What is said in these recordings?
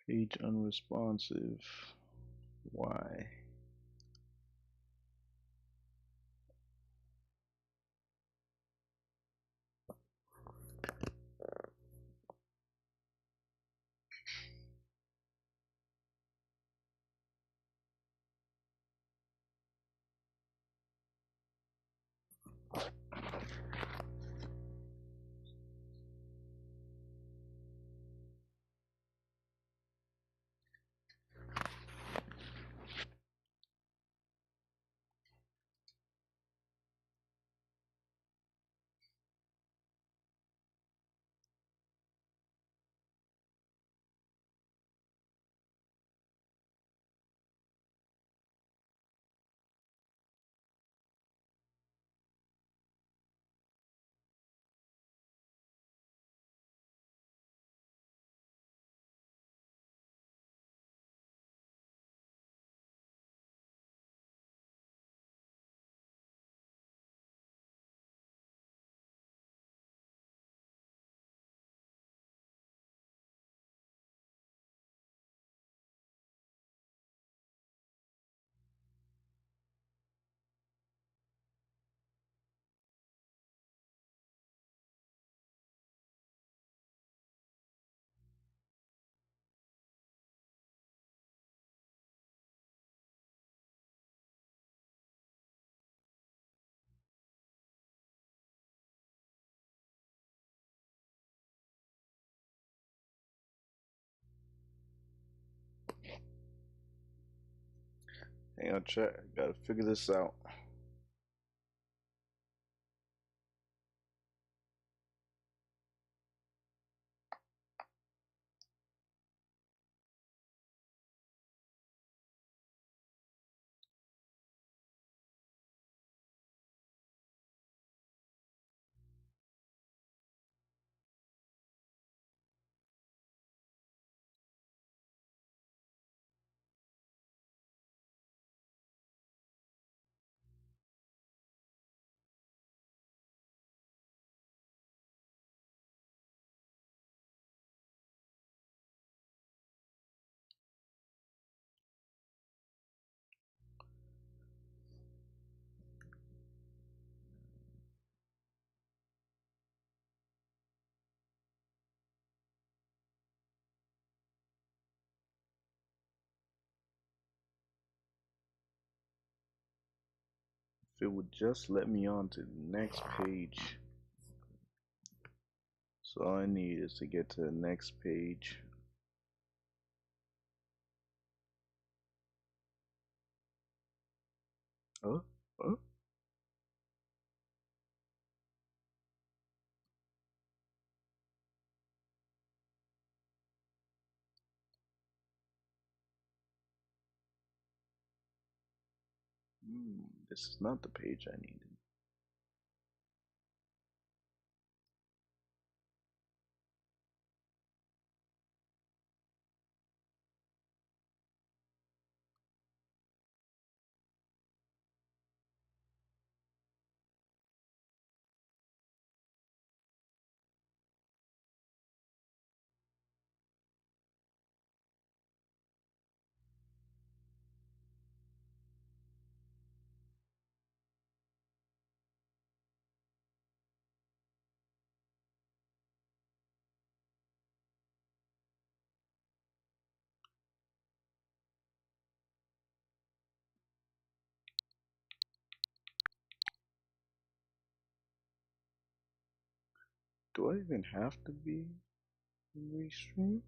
Page unresponsive. Why? Hang on, chat. Gotta figure this out. If it would just let me on to the next page. So all I need is to get to the next page. Huh? Huh? This is not the page I needed. Do I even have to be in restream?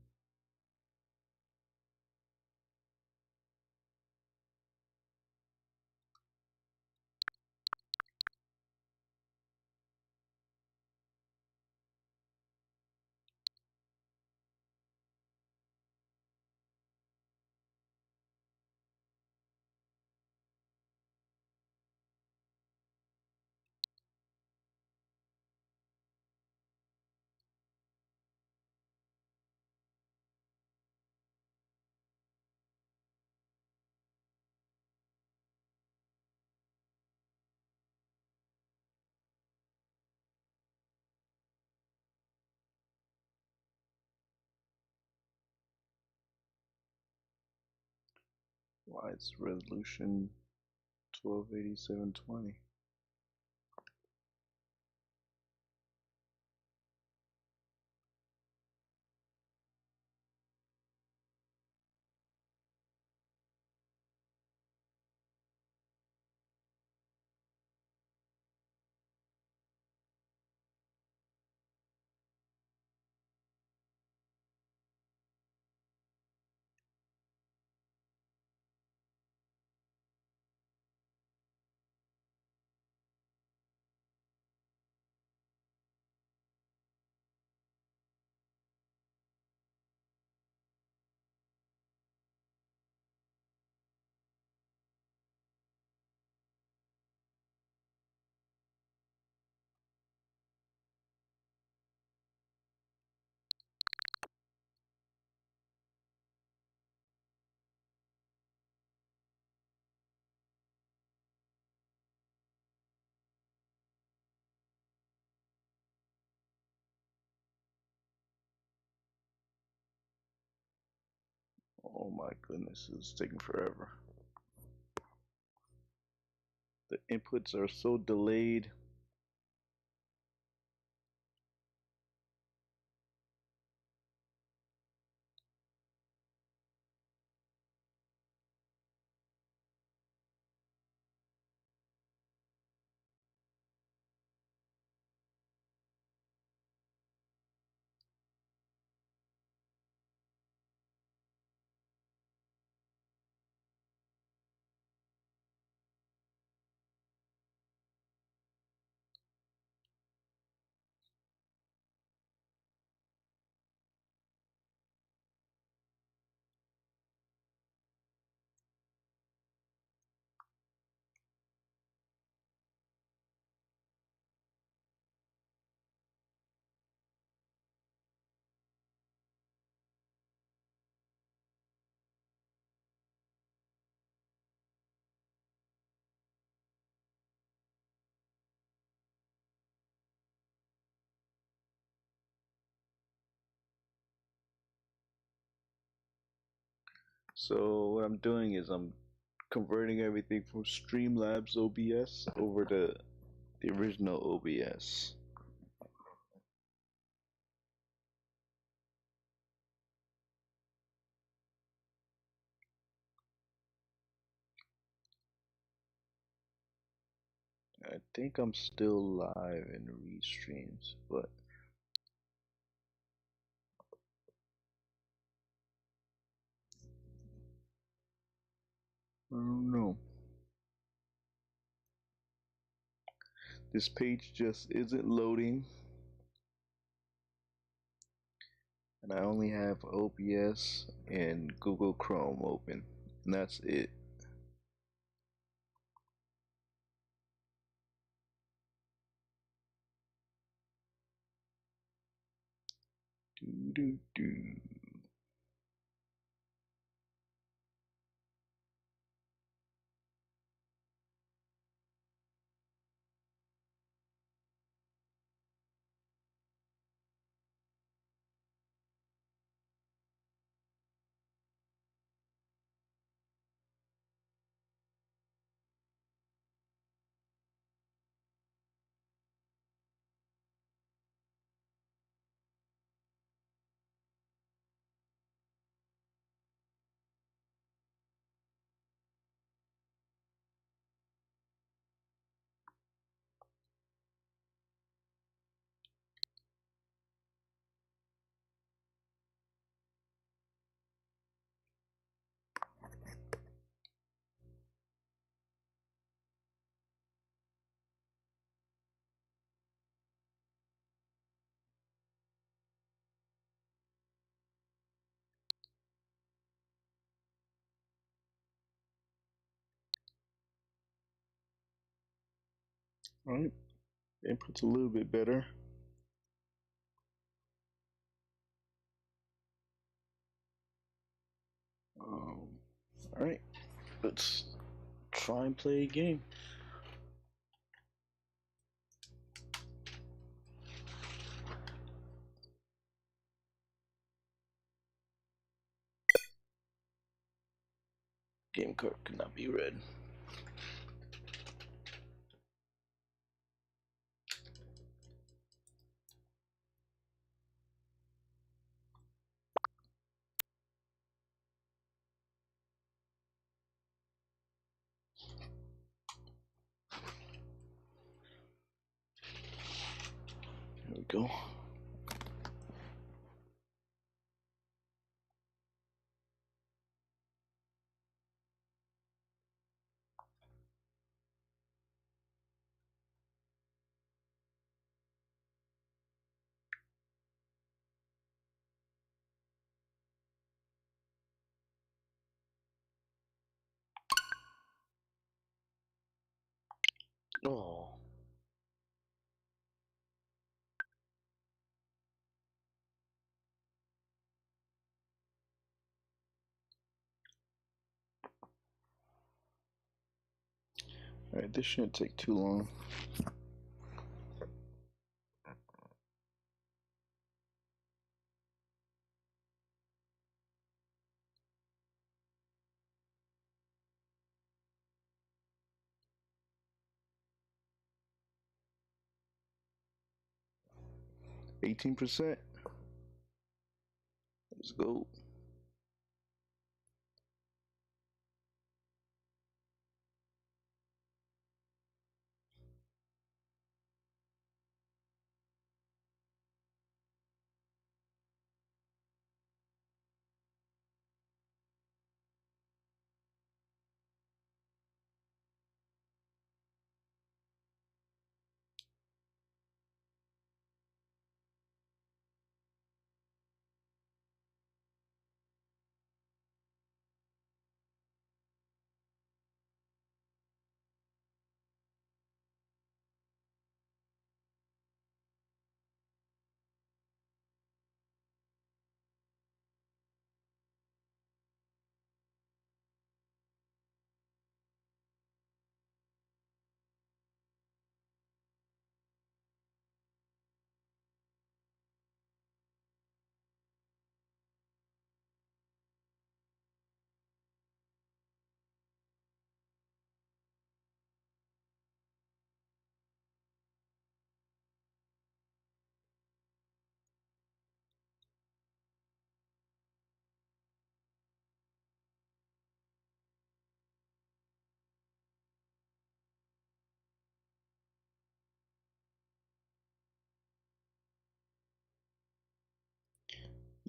Why it's resolution 128720. Oh my goodness, it's taking forever. The inputs are so delayed. So what I'm doing is I'm converting everything from Streamlabs OBS over to the original OBS. I think I'm still live in restreams, but I don't know. This page just isn't loading, and I only have OBS and Google Chrome open, and that's it. Do, do, do. All right, input's a little bit better. All right, let's try and play a game. Game card could not be read. Here we go. Oh. Alright, this shouldn't take too long. %. Let's go.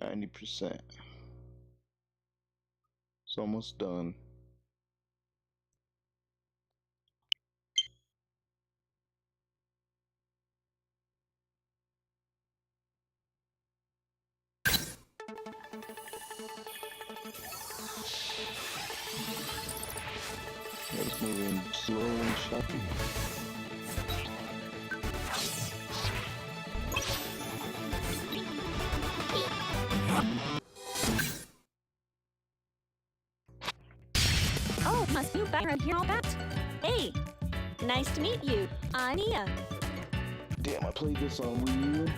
%. It's almost done. Let's move in slow and choppy. Oh, must you back around here all that? Hey, nice to meet you. I'm Nia. Damn, I played this on Wii U.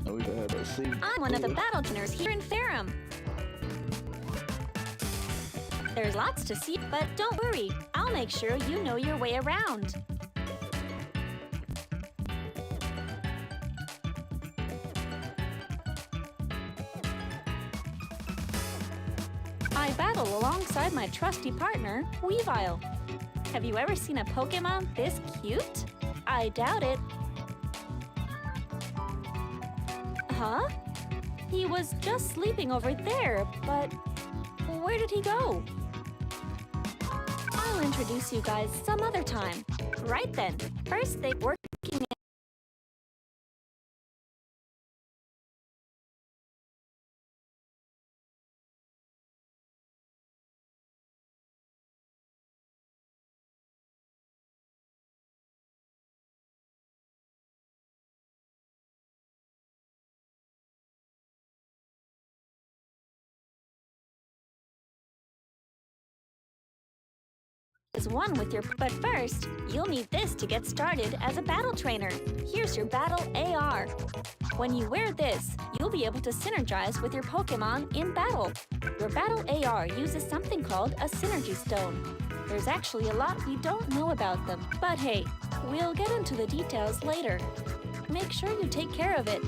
I wish I had that saved. I'm one of the battle trainers here in Ferrum. There's lots to see, but don't worry. I'll make sure you know your way around. I battle alongside my trusty partner, Webull. Have you ever seen a Pokemon this cute? I doubt it. Huh? He was just sleeping over there, but where did he go? I'll introduce you guys some other time. Right then, first they working as one with your... But first, you'll need this to get started as a battle trainer. Here's your battle AR. When you wear this, you'll be able to synergize with your Pokemon in battle. Your battle AR uses something called a synergy stone. There's actually a lot we don't know about them, but hey, we'll get into the details later. Make sure you take care of it.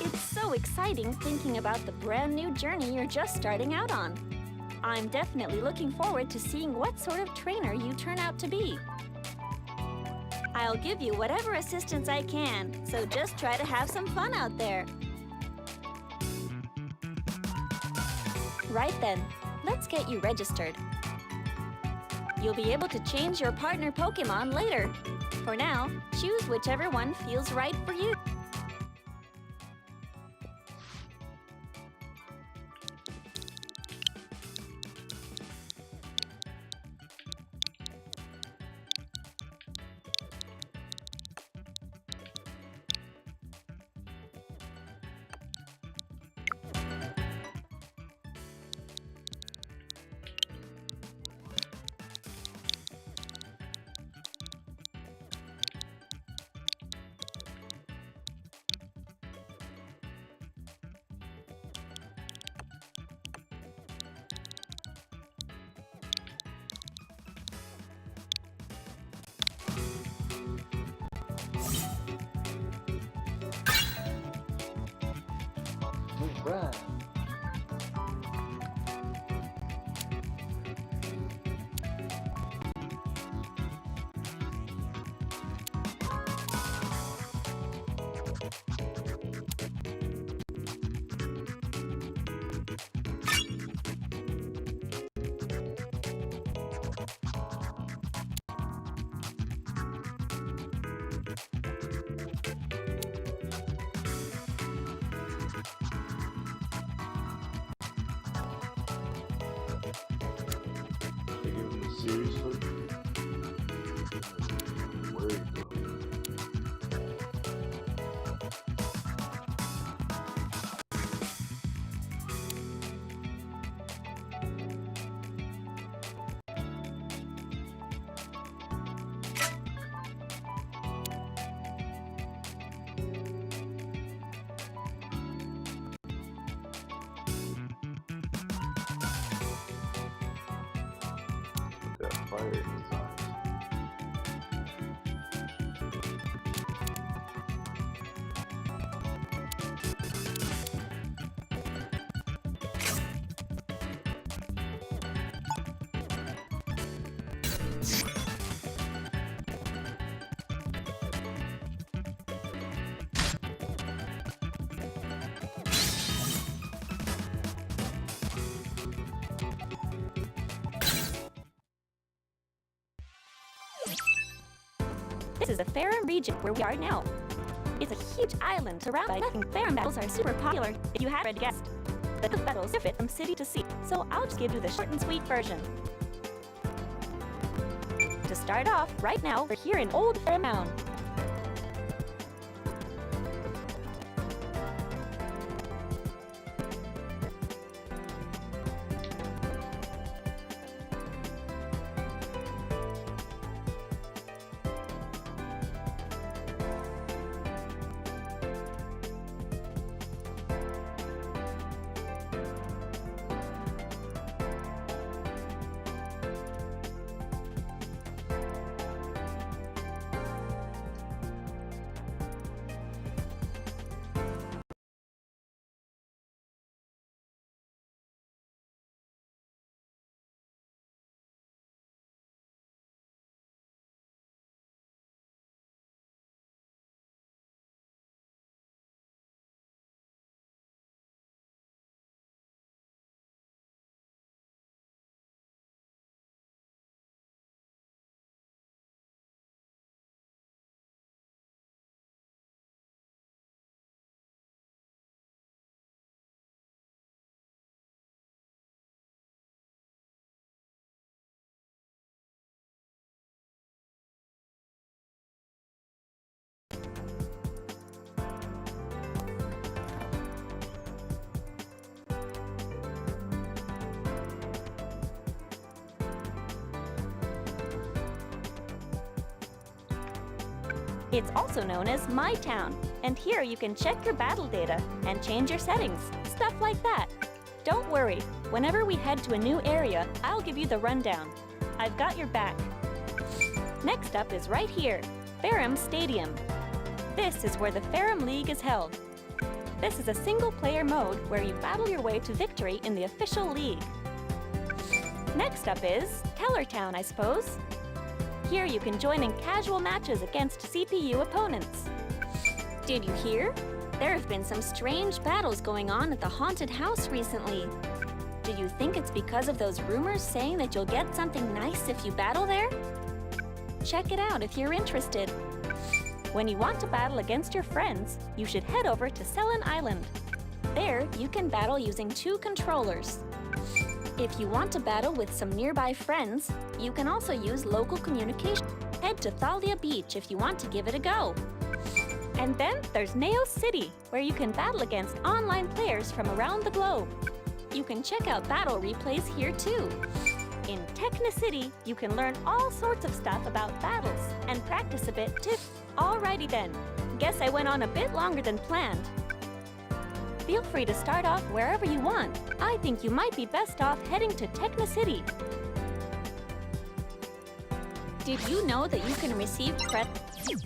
It's so exciting thinking about the brand new journey you're just starting out on. I'm definitely looking forward to seeing what sort of trainer you turn out to be. I'll give you whatever assistance I can, so just try to have some fun out there. Right then, let's get you registered. You'll be able to change your partner Pokemon later. For now, choose whichever one feels right for you. Right. Seriously? Where are you going? That fire in his eyes. This is the Farum region where we are now. It's a huge island surrounded by nothing. Farum battles are super popular, if you haven't guessed. But the battles differ from city to city, so I'll just give you the short and sweet version. To start off, right now, we're here in Old Farum Town. It's also known as My Town, and here you can check your battle data and change your settings, stuff like that. Don't worry, whenever we head to a new area, I'll give you the rundown. I've got your back. Next up is right here, Ferrum Stadium. This is where the Ferrum League is held. This is a single-player mode where you battle your way to victory in the official league. Next up is Teller Town, I suppose. Here you can join in casual matches against CPU opponents. Did you hear? There have been some strange battles going on at the haunted house recently. Do you think it's because of those rumors saying that you'll get something nice if you battle there? Check it out if you're interested. When you want to battle against your friends, you should head over to Chillin Island. There, you can battle using 2 controllers. If you want to battle with some nearby friends, you can also use local communication. Head to Thalia Beach if you want to give it a go. And then there's Neo City, where you can battle against online players from around the globe. You can check out battle replays here too. In Techno City, you can learn all sorts of stuff about battles and practice a bit too. Alrighty then, guess I went on a bit longer than planned. Feel free to start off wherever you want. I think you might be best off heading to Techno City. Did you know that you can receive credits?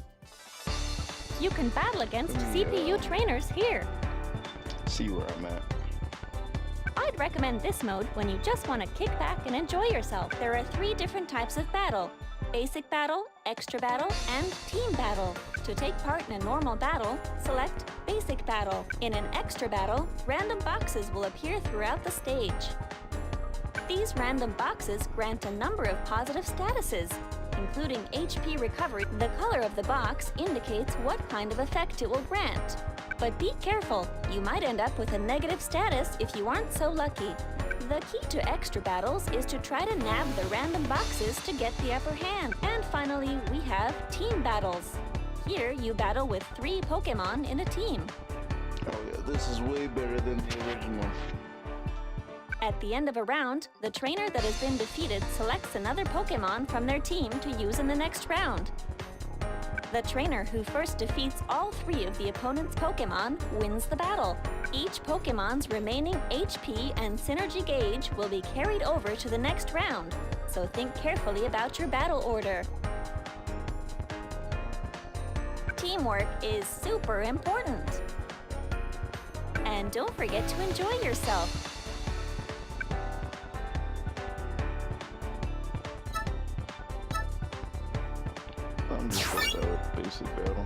You can battle against CPU trainers here. See where I'm at. I'd recommend this mode when you just want to kick back and enjoy yourself. There are 3 different types of battle: Basic Battle, Extra Battle, and Team Battle. To take part in a normal battle, select Basic Battle. In an Extra Battle, random boxes will appear throughout the stage. These random boxes grant a number of positive statuses, including HP recovery. The color of the box indicates what kind of effect it will grant. But be careful, you might end up with a negative status if you aren't so lucky. The key to extra battles is to try to nab the random boxes to get the upper hand. And finally, we have team battles. Here, you battle with 3 Pokemon in a team. Oh yeah, this is way better than the original. At the end of a round, the trainer that has been defeated selects another Pokemon from their team to use in the next round. The trainer who first defeats all 3 of the opponent's Pokemon wins the battle. Each Pokemon's remaining HP and synergy gauge will be carried over to the next round, so think carefully about your battle order. Teamwork is super important. And don't forget to enjoy yourself. I'm just gonna start with basic battle.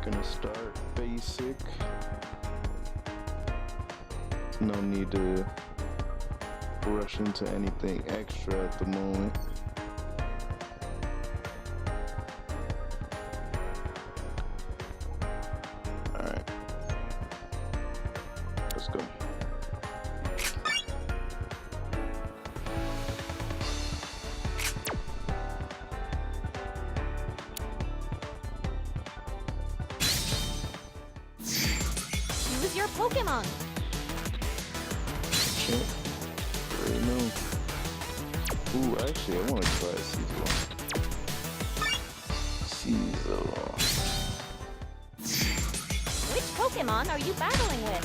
Gonna start basic. No need to rush into anything extra at the moment. Alright. Let's go. Choose your Pokemon. Shit. Already know. Ooh, actually, I want to try Caesar. Caesar. Which Pokemon are you battling with?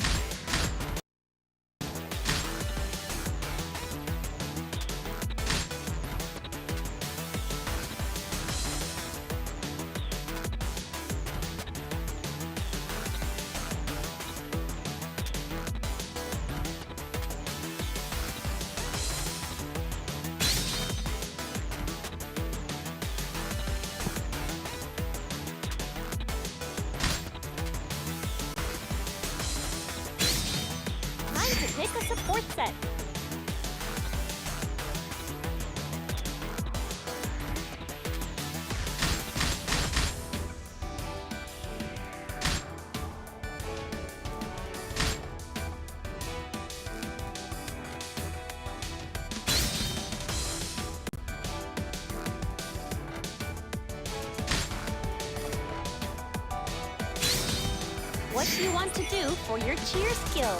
To pick a support set. What do you want to do for your cheer skill?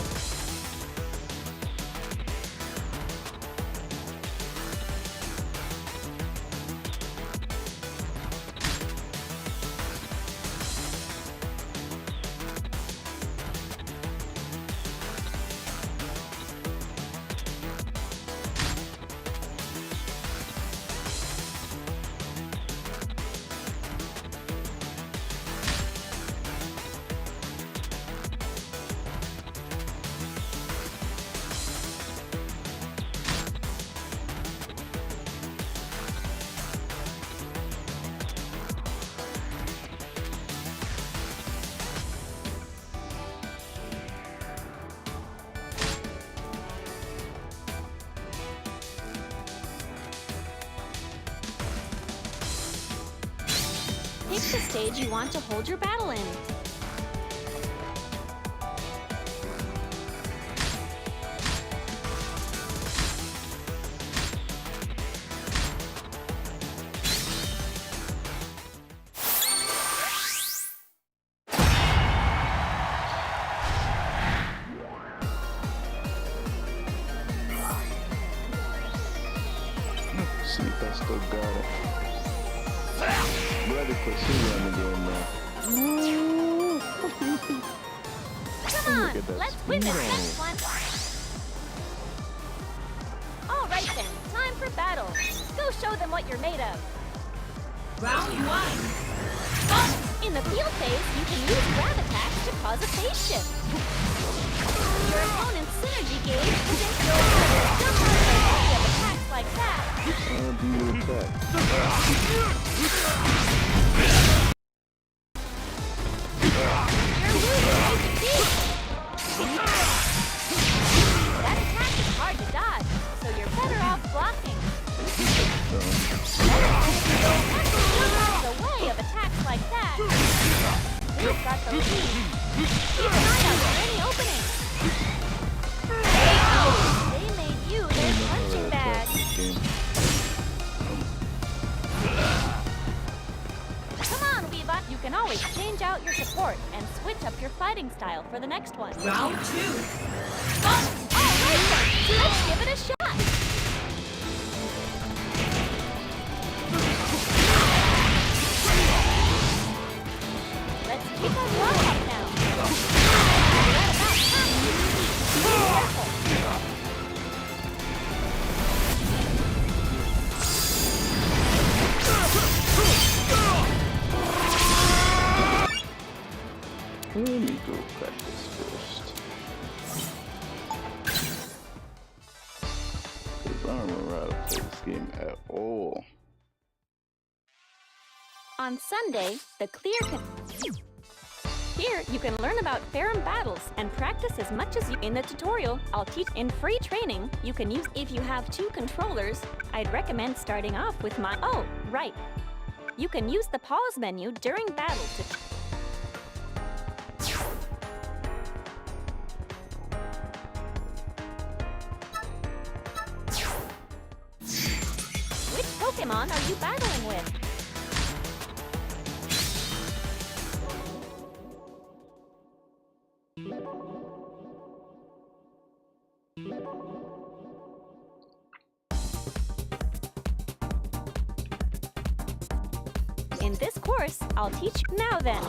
Pick the stage you want to hold your battle in. See if I still got it. Ready for chillin again now. Come on, let's win this next one. All right then, time for battle. Go show them what you're made of. Round 1. In the field phase, you can use grab attacks to cause a phase shift. Your opponent's synergy gauge is increased. Jump on the way of attacks like that. How do you attack? You're losing HP. That attack is hard to dodge, so you're better off blocking. The way of attacks like that. We've got the lead. Keep an eye out for any openings. They made you their punching bag. Come on, Weebot. You can always change out your support and switch up your fighting style for the next one. Round 2. All right then, let's give it a shot. Let's keep our block up now. Right about time. Be careful. Let me go practice first. Because I don't remember how to play this game at all. On Sunday, the clear can... Here, you can learn about Ferrum battles and practice as much as you... In the tutorial, I'll teach in free training you can use... If you have 2 controllers, I'd recommend starting off with my... Oh, right. You can use the pause menu during battle to... Which Pokemon are you battling with? In this course, I'll teach you. Now then.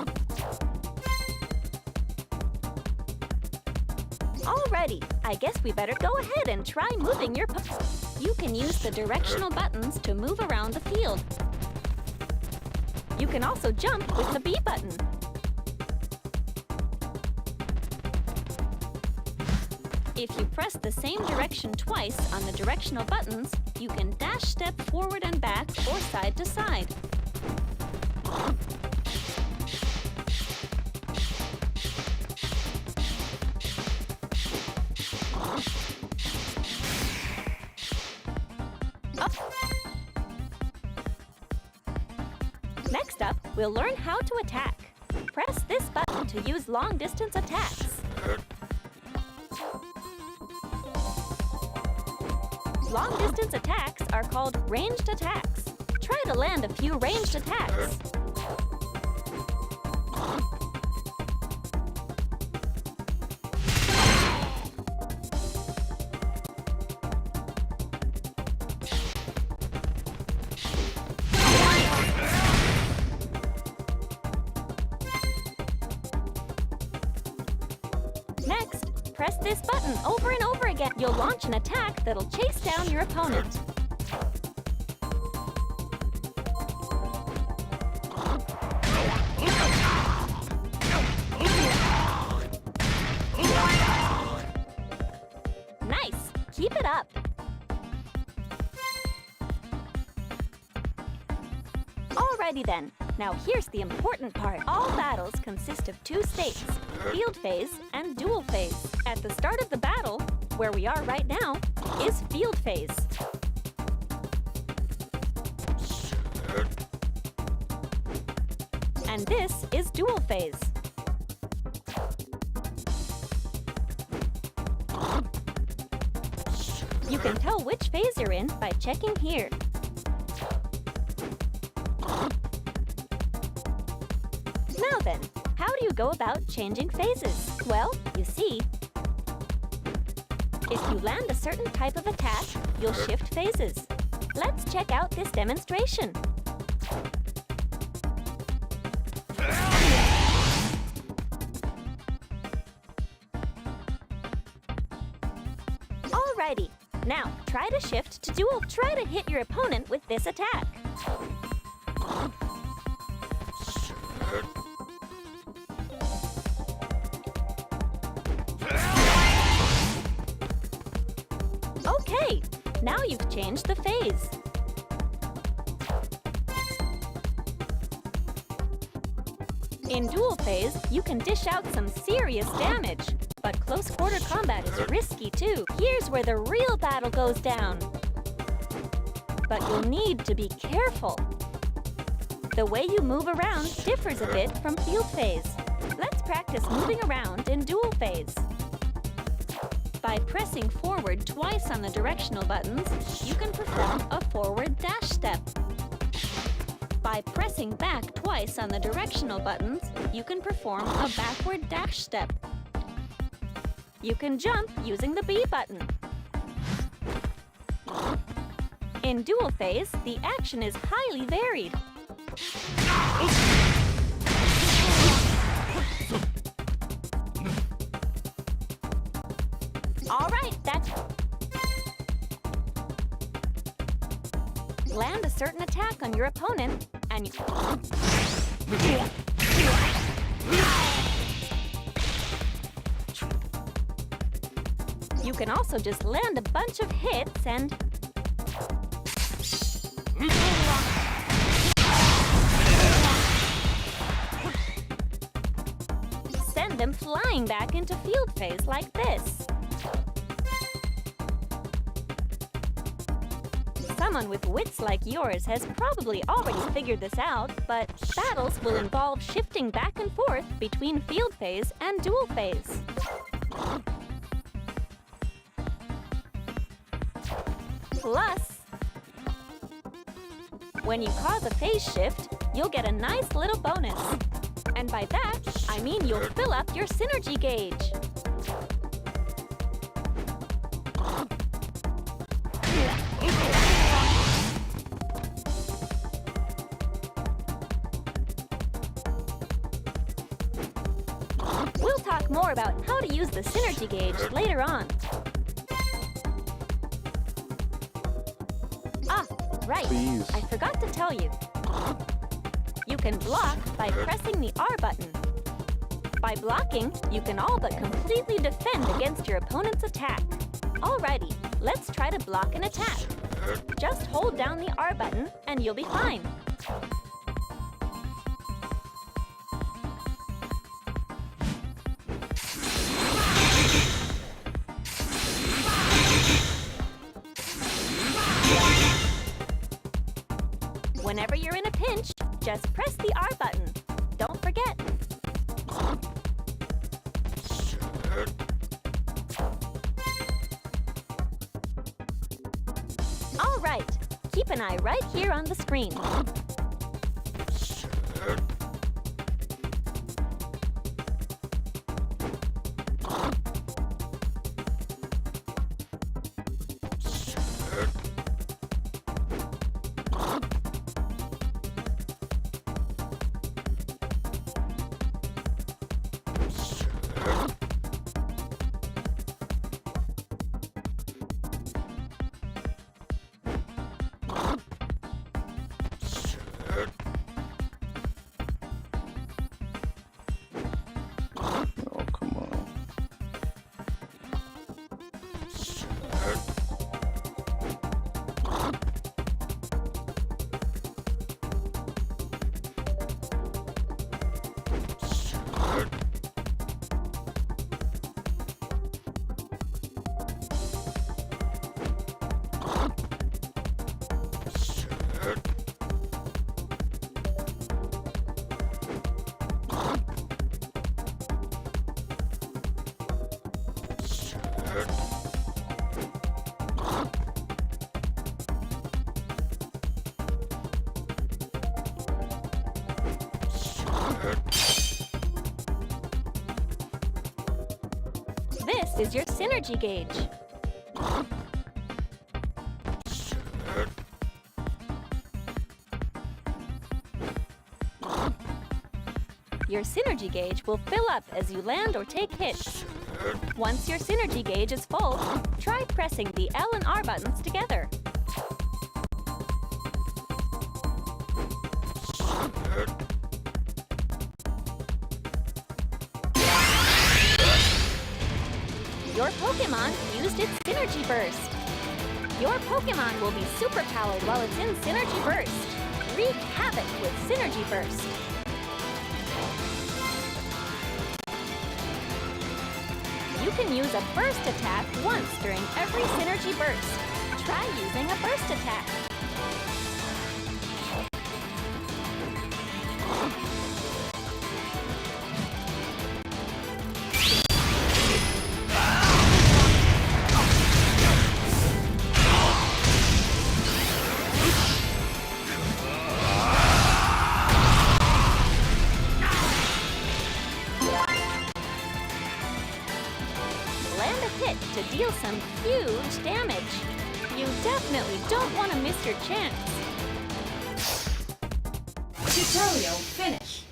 Alrighty, I guess we better go ahead and try moving your You can use the directional buttons to move around the field. You can also jump with the B button. If you press the same direction twice on the directional buttons, you can dash step forward and back or side to side. Next up, we'll learn how to attack. Press this button to use long-distance attacks. Long-distance attacks are called ranged attacks. Try to land a few ranged attacks. Next, press this button over and over again. You'll launch an attack that'll chase down your opponent. Nice! Keep it up! Alrighty then. Now here's the important part. All battles consist of 2 states, field phase and duel phase. At the start of the battle, where we are right now, is field phase. And this is dual phase. You can tell which phase you're in by checking here. Now then, how do you go about changing phases? Well, you see, if you land a certain type of attack, you'll shift phases. Let's check out this demonstration. Alrighty, now try to shift to dual. Try to hit your opponent with this attack. Okay, now you've changed the phase. In dual phase, you can dish out some serious damage, but close quarter combat is risky too. Here's where the real battle goes down. But you'll need to be careful. The way you move around differs a bit from field phase. Let's practice moving around in dual phase. By pressing forward twice on the directional buttons, you can perform a forward dash step. By pressing back twice on the directional buttons, you can perform a backward dash step. You can jump using the B button. In dual phase, the action is highly varied. All right, that's... Land a certain attack on your opponent, and you can also just land a bunch of hits and... send them flying back into field phase like this. Someone with wits like yours has probably already figured this out, but battles will involve shifting back and forth between field phase and dual phase. Plus, when you cause a phase shift, you'll get a nice little bonus. And by that, I mean you'll fill up your synergy gauge. We'll talk more about how to use the synergy gauge later on. Ah, right. Please. I forgot to tell you. You can block by pressing the R button. By blocking, you can all but completely defend against your opponent's attack. Alrighty, let's try to block an attack. Just hold down the R button and you'll be fine. Whenever you're in a pinch, just press the R button. Don't forget. All right, keep an eye right here on the screen. This is your synergy gauge. Your synergy gauge will fill up as you land or take hits. Once your synergy gauge is full, try pressing the L and R buttons together. Your Pokemon used its Synergy Burst. Your Pokemon will be superpowered while it's in Synergy Burst. Wreak havoc with Synergy Burst. You can use a burst attack once during every Synergy Burst. Try using a burst attack. To deal some huge damage. You definitely don't want to miss your chance. Tutorial finish.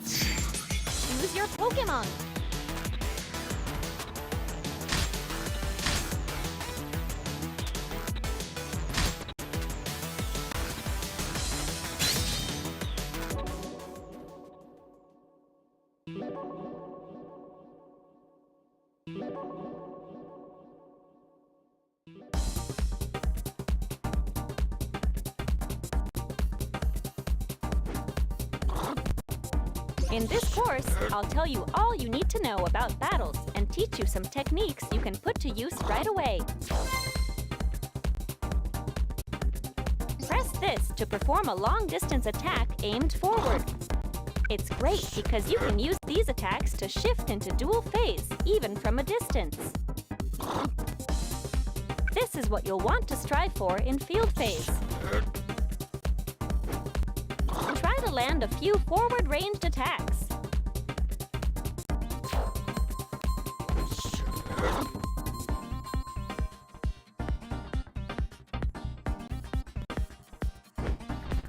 Use your Pokemon. In this course, I'll tell you all you need to know about battles and teach you some techniques you can put to use right away. Press this to perform a long-distance attack aimed forward. It's great because you can use these attacks to shift into dual phase, even from a distance. This is what you'll want to strive for in field phase. Try to land a few forward-ranged attacks.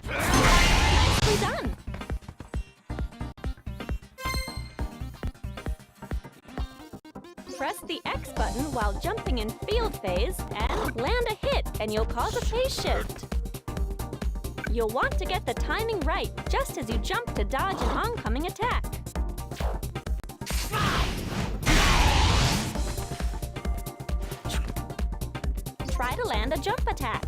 Nicely done! Press the X button while jumping in field phase and land a hit, and you'll cause a phase shift. You'll want to get the timing right just as you jump to dodge an oncoming attack. Try to land a jump attack.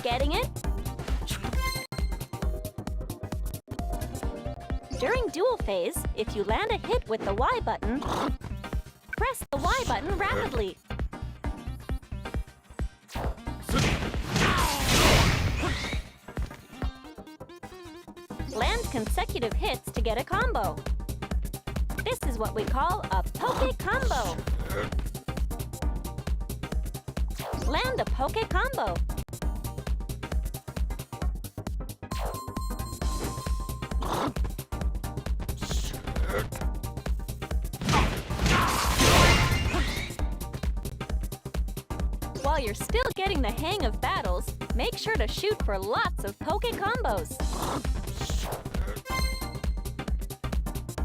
Getting it? During dual phase, if you land a hit with the Y button, press the Y button rapidly. Land consecutive hits to get a combo. This is what we call a Poke Combo. Land a Poke Combo. While you're still getting the hang of battles, make sure to shoot for lots of Poke Combos.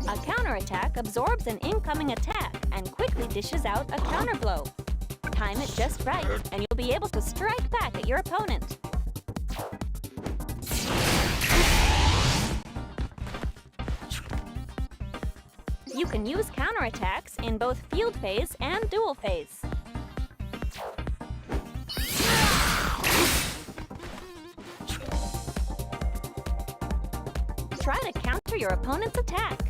A counterattack absorbs an incoming attack and quickly dishes out a counterblow. Time it just right, and you'll be able to strike back at your opponent. You You can use counterattacks in both field phase and dual phase. Try to counter your opponent's attack.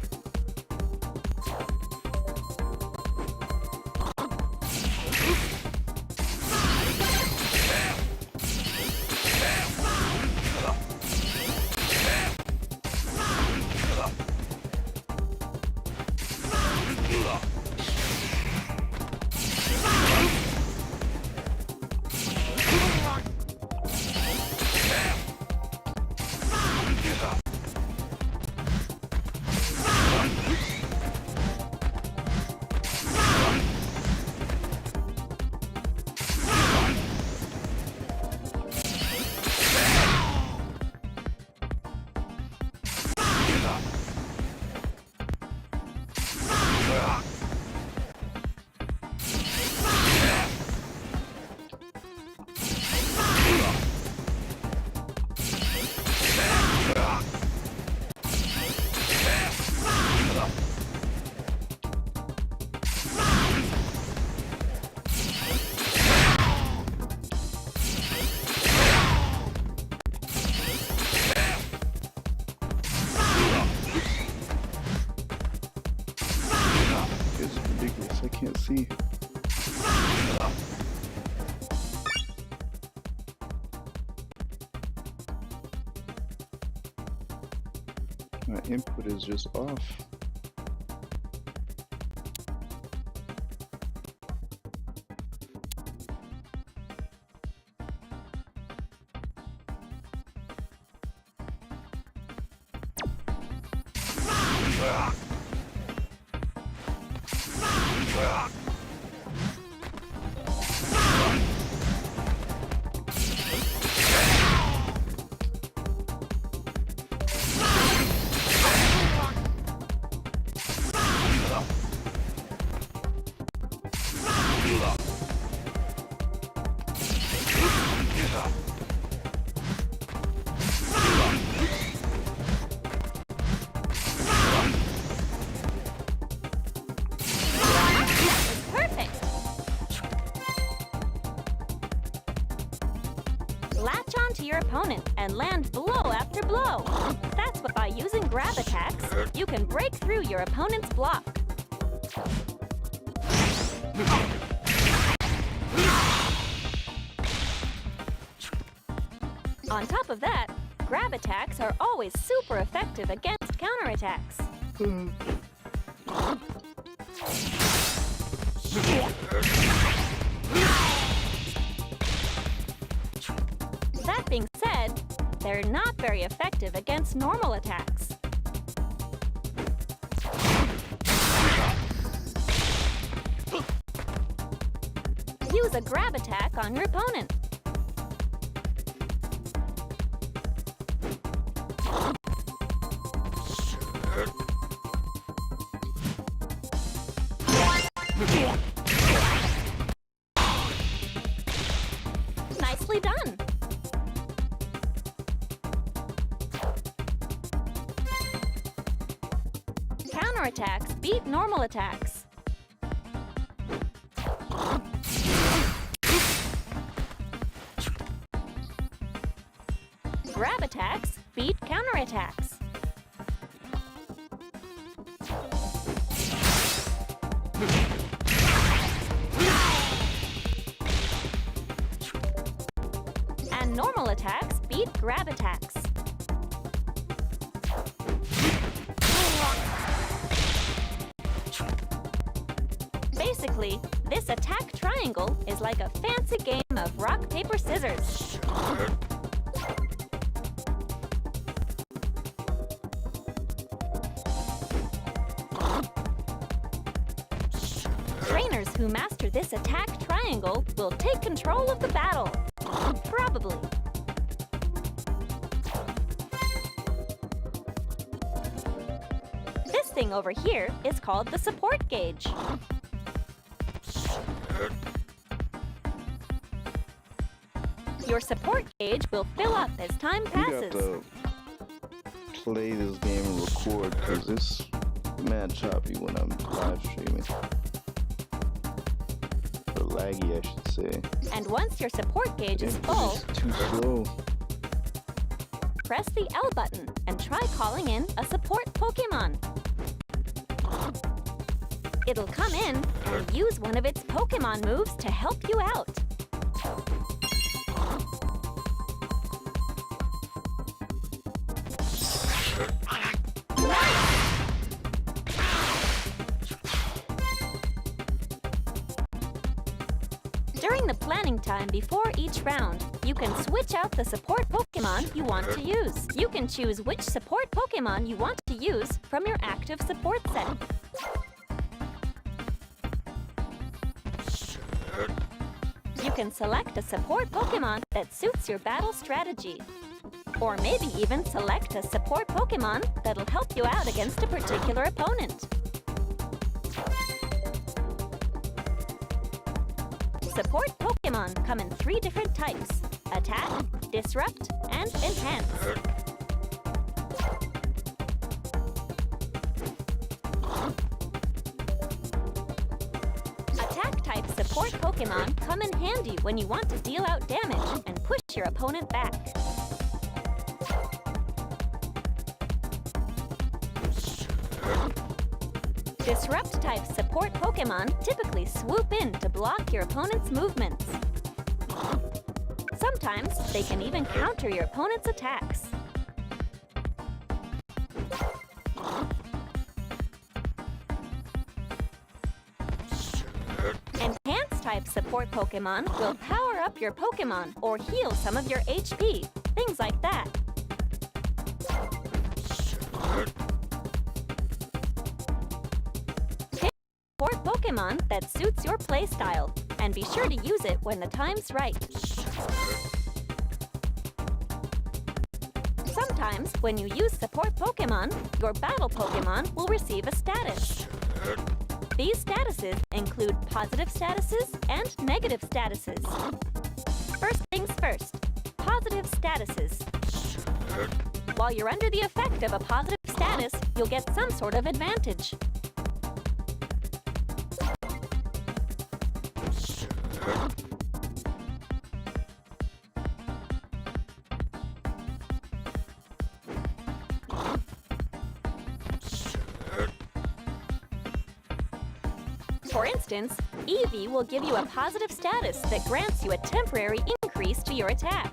I can't see. My input is just off. Latch onto your opponent and land blow after blow. That's what by using grab attacks, you can break through your opponent's block. On top of that, grab attacks are always super effective against counterattacks. That being said, they're not very effective against normal attacks. Use a grab attack on your opponent. Nicely done. Counterattacks beat normal attacks. Grab attacks beat counterattacks. And normal attacks beat grab attacks. Basically, this attack triangle is like a fancy game of rock, paper, scissors. Trainers who master this attack triangle will take control of the battle. Probably. This thing over here is called the support gauge. Your support gauge will fill up as time passes. You have to play this game and record because this mad choppy when I'm live streaming. Or laggy, I should say. And once your support gauge is full, It's too slow. press the L button and try calling in a support Pokemon. It'll come in and use one of its Pokemon moves to help you out. During the planning time before each round, you can switch out the support Pokemon you want to use. You can choose which support Pokemon you want to use from your active support set. You can select a support Pokemon that suits your battle strategy. Or maybe even select a support Pokemon that'll help you out against a particular opponent. Support Pokemon come in 3 different types: Attack, Disrupt, and Enhance. Attack-type support Pokemon come in handy when you want to deal out damage and push your opponent back. Disrupt-type support Pokemon typically swoop in to block your opponent's movements. Sometimes they can even counter your opponent's attacks. Enhance-type support Pokemon will power up your Pokemon or heal some of your HP, things like that. Support Pokemon that suits your playstyle, and be sure to use it when the time's right. Sometimes, when you use support Pokemon, your battle Pokemon will receive a status. These statuses include positive statuses and negative statuses. First things first, positive statuses. While you're under the effect of a positive status, you'll get some sort of advantage. For instance, Eevee will give you a positive status that grants you a temporary increase to your attack.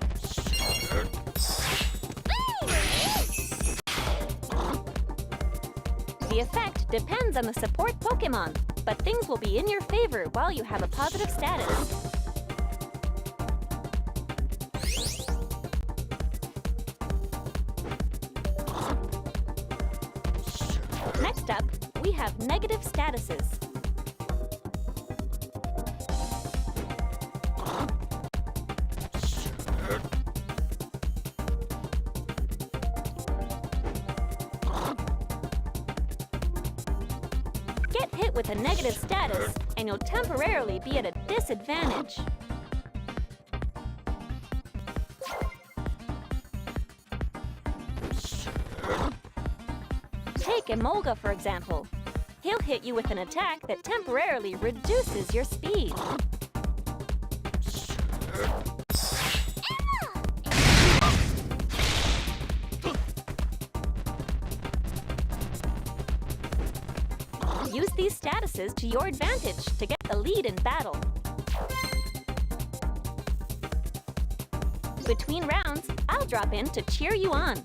The effect depends on the support Pokemon, but things will be in your favor while you have a positive status. Next up, we have negative statuses. Get hit with a negative status, and you'll temporarily be at a disadvantage. Take Emolga, for example. He'll hit you with an attack that temporarily reduces your speed. Use these statuses to your advantage to get the lead in battle. Between rounds, I'll drop in to cheer you on.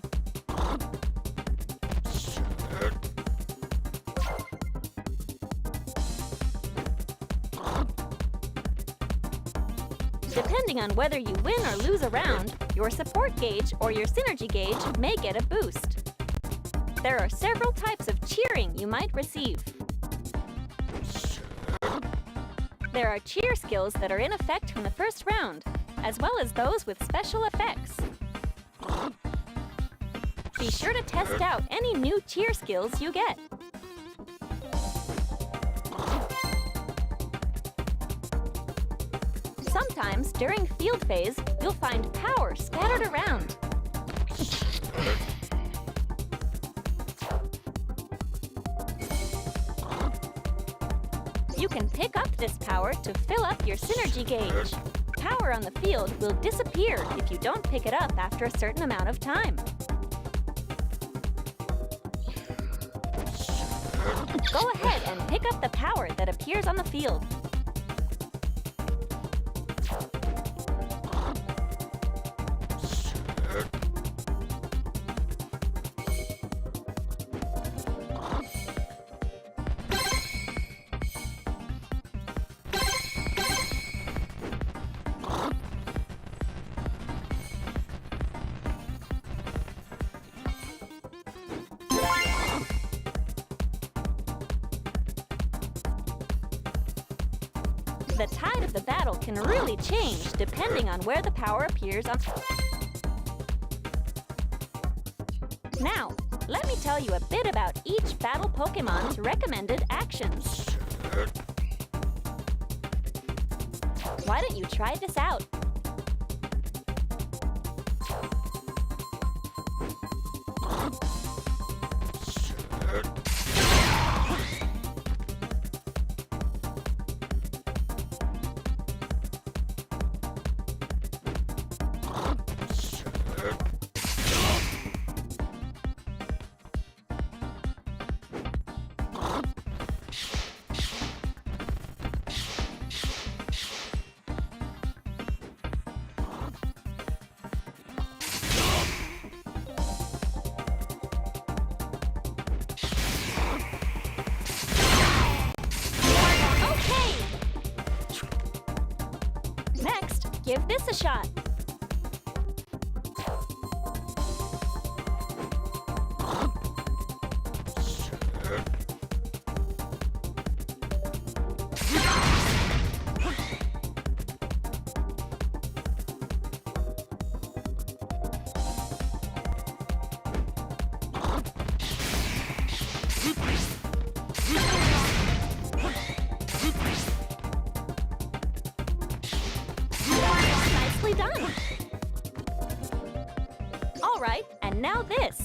Depending on whether you win or lose a round, your support gauge or your synergy gauge may get a boost. There are several types of cheering you might receive. There are cheer skills that are in effect from the first round, as well as those with special effects. Be sure to test out any new cheer skills you get. Sometimes, during field phase, you'll find power scattered around. You can pick up this power to fill up your synergy gauge. Power on the field will disappear if you don't pick it up after a certain amount of time. Go ahead and pick up the power that appears on the field. The tide of the battle can really change depending on where the power appears on. Now, let me tell you a bit about each battle Pokemon's recommended actions. Why don't you try this out? Give this a shot. Done. All right, and now this.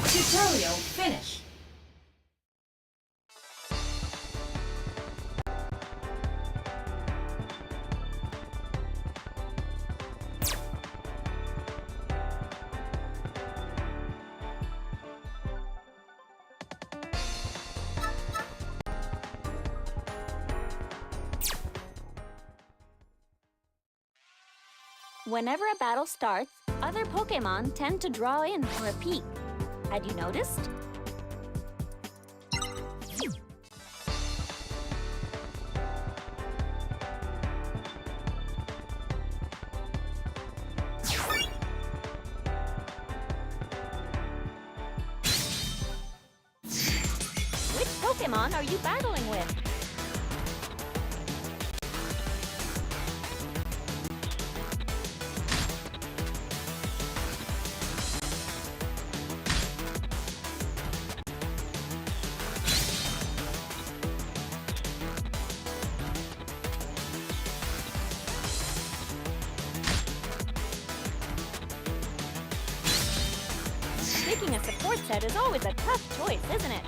Tutorial finish. Whenever a battle starts, other Pokémon tend to draw in for a peek. Had you noticed? Which Pokémon are you battling with? Picking a support set is always a tough choice, isn't it?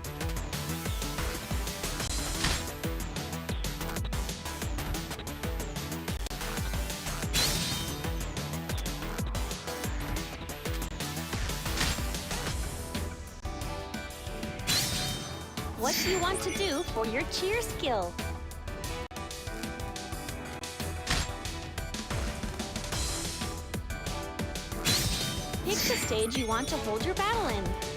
What do you want to do for your cheer skill? Pick the stage you want to hold your battle in.